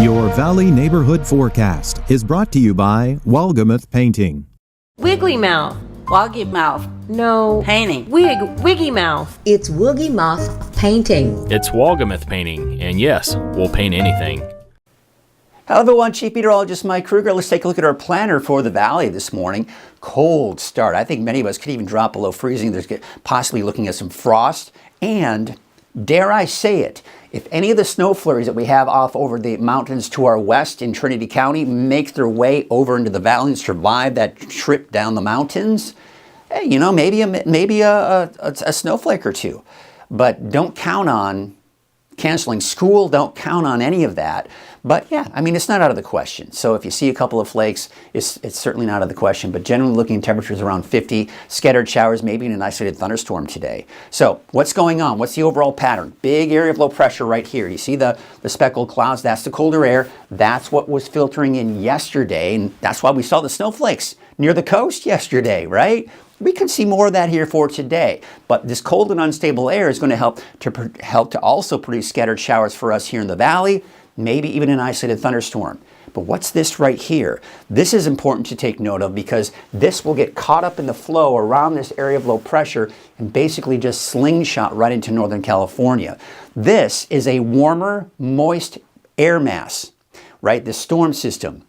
Your Valley Neighborhood Forecast is brought to you by Walgamuth Painting. Wiggly Mouth. Woggy Mouth. No. Painting. Wiggy Mouth. It's Woogie Mouth Painting. It's Walgamuth Painting, and yes, we'll paint anything. Hello everyone, Chief Meteorologist Mike Kruger. Let's take a look at our planner for the Valley this morning. Cold start. I think many of us could even drop below freezing. There's possibly looking at some frost. And dare I say it, if any of the snow flurries that we have off over the mountains to our west in Trinity County make their way over into the Valley and survive that trip down the mountains, hey, you know, maybe a snowflake or two. But don't count on canceling school, don't count on any of that. But yeah, I mean, it's not out of the question. So if you see a couple of flakes, it's certainly not out of the question. But generally looking at temperatures around 50, scattered showers, maybe an isolated thunderstorm today. So what's going on? What's the overall pattern? Big area of low pressure right here. You see the speckled clouds? That's the colder air. That's what was filtering in yesterday. And that's why we saw the snowflakes near the coast yesterday, right? We can see more of that here for today, but this cold and unstable air is going to help to also produce scattered showers for us here in the Valley, maybe even an isolated thunderstorm. But what's this right here? This is important to take note of because this will get caught up in the flow around this area of low pressure and basically just slingshot right into Northern California. This is a warmer, moist air mass, right? The storm system.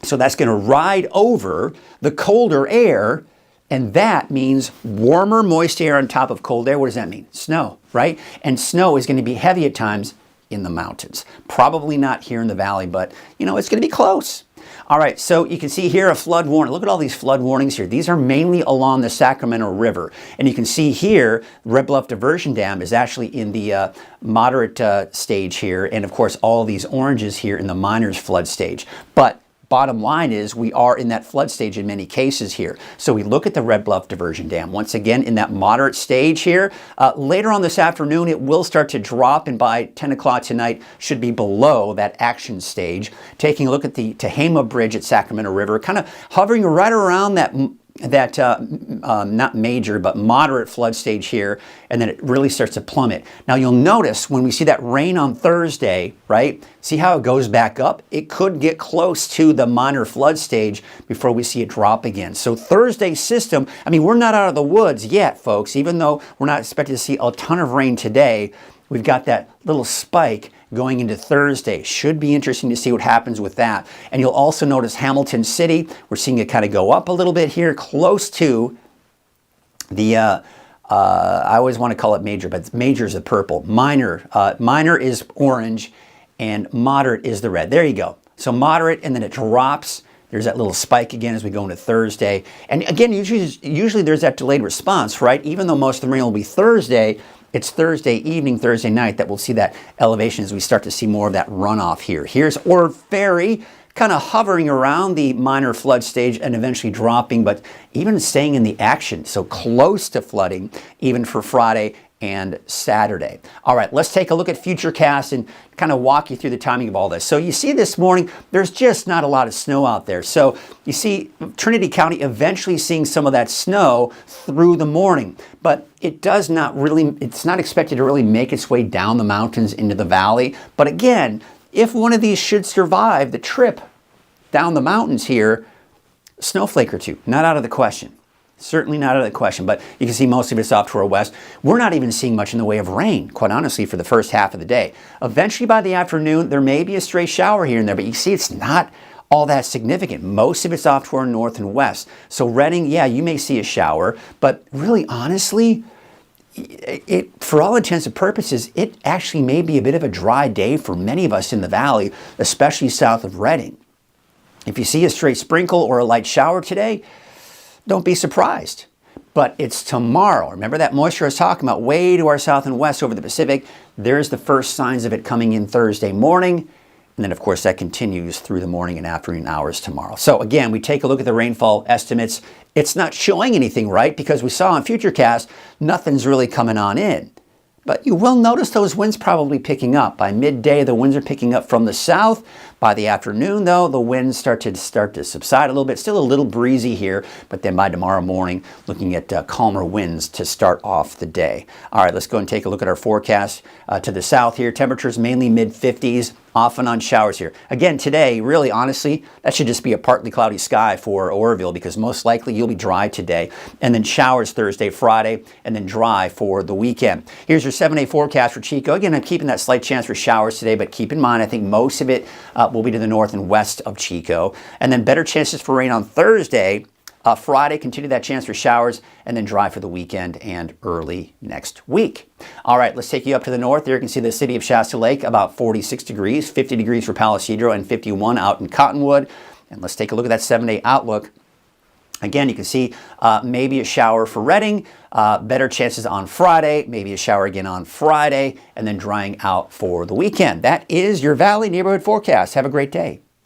So that's going to ride over the colder air. And that means warmer, moist air on top of cold air. What does that mean? Snow, right? And snow is going to be heavy at times in the mountains. Probably not here in the Valley, but, you know, it's going to be close. All right, so you can see here a flood warning. Look at all these flood warnings here. These are mainly along the Sacramento River. And you can see here, Red Bluff Diversion Dam is actually in the moderate stage here. And, of course, all these oranges here in the minor's flood stage. But bottom line is we are in that flood stage in many cases here. So we look at the Red Bluff Diversion Dam. Once again, in that moderate stage here. Later on this afternoon, it will start to drop, and by 10 o'clock tonight should be below that action stage. Taking a look at the Tehama Bridge at Sacramento River, kind of hovering right around that not major but moderate flood stage here, and then it really starts to plummet. Now you'll notice when we see that rain on Thursday, right? See how it goes back up? It could get close to the minor flood stage before we see it drop again. So Thursday's system, I mean, we're not out of the woods yet, folks. Even though we're not expected to see a ton of rain today, we've got that little spike going into Thursday. Should be interesting to see what happens with that. And you'll also notice Hamilton City, we're seeing it kind of go up a little bit here, close to the, I always want to call it major, but major is the purple. Minor is orange, and moderate is the red. There you go. So moderate, and then it drops. There's that little spike again as we go into Thursday. And again, usually there's that delayed response, right? Even though most of the rain will be Thursday, it's Thursday evening, Thursday night that we'll see that elevation as we start to see more of that runoff here. Here's Ord Ferry kind of hovering around the minor flood stage and eventually dropping, but even staying in the action. So close to flooding even for Friday and Saturday. All right, let's take a look at Futurecast and kind of walk you through the timing of all this. So you see this morning, there's just not a lot of snow out there. So you see Trinity County eventually seeing some of that snow through the morning, but it's not expected to really make its way down the mountains into the valley. But again, if one of these should survive the trip down the mountains here, snowflake or two, not out of the question. Certainly not out of the question, but you can see most of it's off to our west. We're not even seeing much in the way of rain, quite honestly, for the first half of the day. Eventually, by the afternoon, there may be a stray shower here and there, but you see it's not all that significant. Most of it's off to our north and west. So Redding, yeah, you may see a shower, but really, honestly, for all intents and purposes, it actually may be a bit of a dry day for many of us in the valley, especially south of Redding. If you see a stray sprinkle or a light shower today, don't be surprised. But it's tomorrow. Remember that moisture I was talking about way to our south and west over the Pacific? There's the first signs of it coming in Thursday morning. And then, of course, that continues through the morning and afternoon hours tomorrow. So, again, we take a look at the rainfall estimates. It's not showing anything, right? Because we saw on Futurecast, nothing's really coming on in. But you will notice those winds probably picking up. By midday, the winds are picking up from the south. By the afternoon, though, the winds start to subside a little bit. Still a little breezy here, but then by tomorrow morning, looking at calmer winds to start off the day. All right, let's go and take a look at our forecast to the south here. Temperatures mainly mid-50s. off and on showers here. Again, today, really honestly, that should just be a partly cloudy sky for Oroville because most likely you'll be dry today. And then showers Thursday, Friday, and then dry for the weekend. Here's your 7-day forecast for Chico. Again, I'm keeping that slight chance for showers today, but keep in mind, I think most of it will be to the north and west of Chico. And then better chances for rain on Thursday. Friday, continue that chance for showers, and then dry for the weekend and early next week. All right, let's take you up to the north. There you can see the city of Shasta Lake, about 46 degrees, 50 degrees for Palo Cedro, and 51 out in Cottonwood. And let's take a look at that 7-day outlook. Again, you can see maybe a shower for Redding, better chances on Friday, maybe a shower again on Friday, and then drying out for the weekend. That is your Valley Neighborhood Forecast. Have a great day.